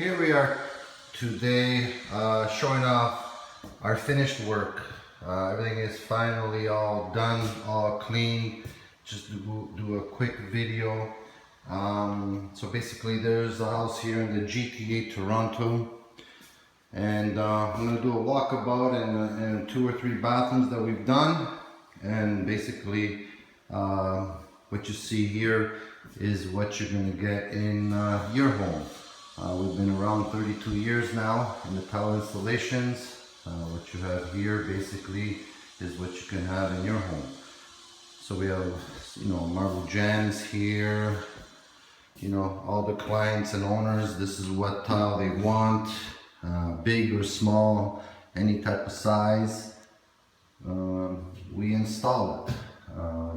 Here we are today showing off our finished work. Everything is finally all done, all clean. Just do a quick video. So basically there's a house here in the GTA Toronto, and I'm going to do a walkabout and 2 or 3 bathrooms that we've done. And basically what you see here is what you're going to get in your home. We've been around 32 years now in the tile installations. What you have here basically is what you can have in your home. So we have, marble jams here. All the clients and owners, this is what tile they want, big or small, any type of size. We install it.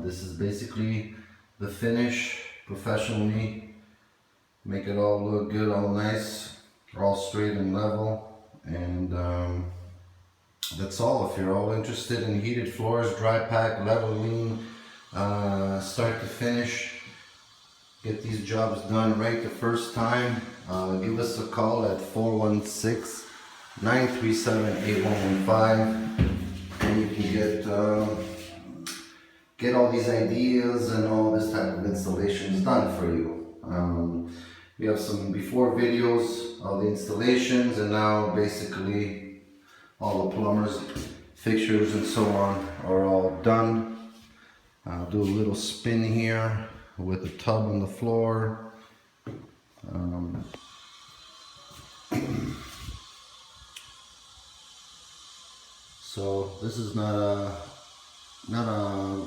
This is basically the finish professionally. Make it all look good, all nice, all straight and level, and that's all. If you're all interested in heated floors, drypack, leveling, start to finish, get these jobs done right the first time, give us a call at 416-937-8115, and you can get all these ideas and all this type of installations done for you. We have some before videos of the installations, and now basically all the plumbers, fixtures and so on are all done. I'll do a little spin here with the tub on the floor. So this is not a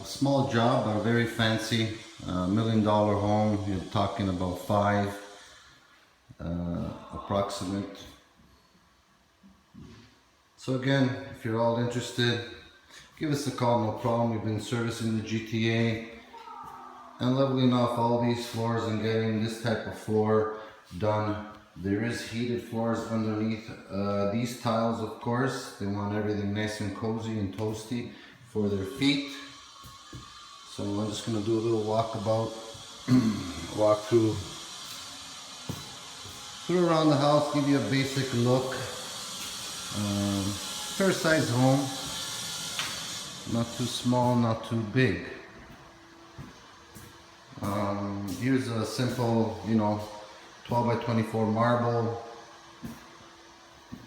small job, but a very fancy $1 million home. You're talking about 5 approximate. So again, if you're all interested, give us a call, no problem. We've been servicing the GTA and leveling off all these floors and getting this type of floor done. There is heated floors underneath these tiles, of course. They want everything nice and cozy and toasty for their feet. So I'm just going to do a little walkabout, walk through around the house, give you a basic look. Fair size home, not too small, not too big. Here's a simple, 12 by 24 marble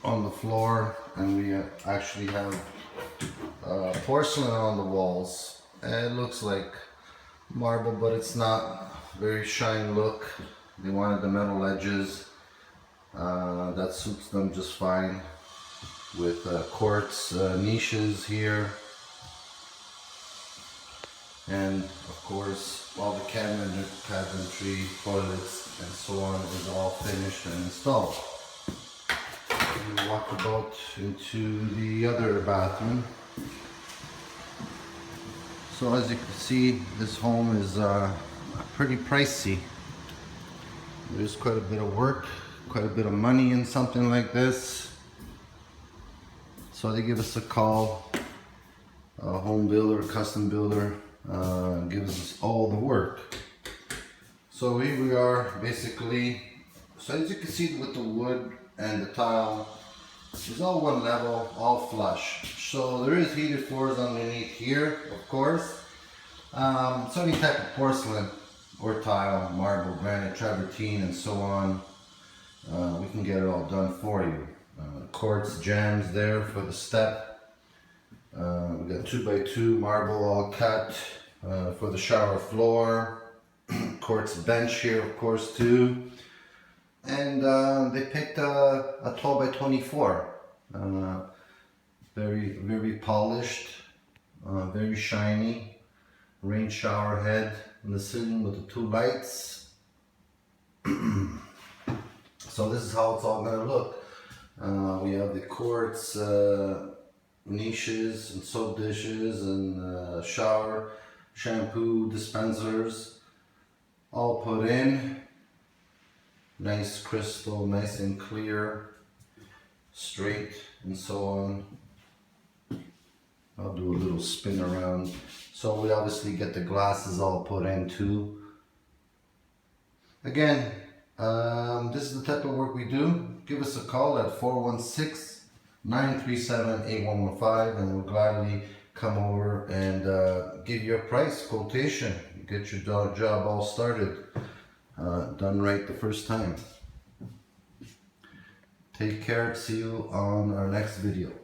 on the floor, and we actually have porcelain on the walls. It looks like marble, but it's not. Very shiny look. They wanted the metal edges. That suits them just fine, with quartz niches here, and of course all the cabinetry, toilets and so on is all finished and installed. We walk about into the other bathroom. So as you can see, this home is pretty pricey. There's quite a bit of work, quite a bit of money in something like this. So they give us a call, a home builder, custom builder, gives us all the work. So here we are basically. So as you can see with the wood and the tile, it's all one level, all flush. So there is heated floors underneath here, of course. So any type of porcelain or tile, marble, granite, travertine and so on, we can get it all done for you. Quartz jams there for the step. We got 2 by 2 marble all cut for the shower floor. Quartz bench here, of course, too. And they picked a 12 by 24. Very, very polished, very shiny. Rain shower head in the ceiling with the 2 lights. So this is how it's all going to look. We have the quartz niches and soap dishes and shower, shampoo dispensers all put in. Nice crystal, nice and clear, straight and so on. I'll do a little spin around. So we obviously get the glasses all put in too. Again, This is the type of work we do. Give us a call at 416-937-8115 and we'll gladly come over and give you a price quotation. Get your job all started. Done right the first time. Take care. See you on our next video.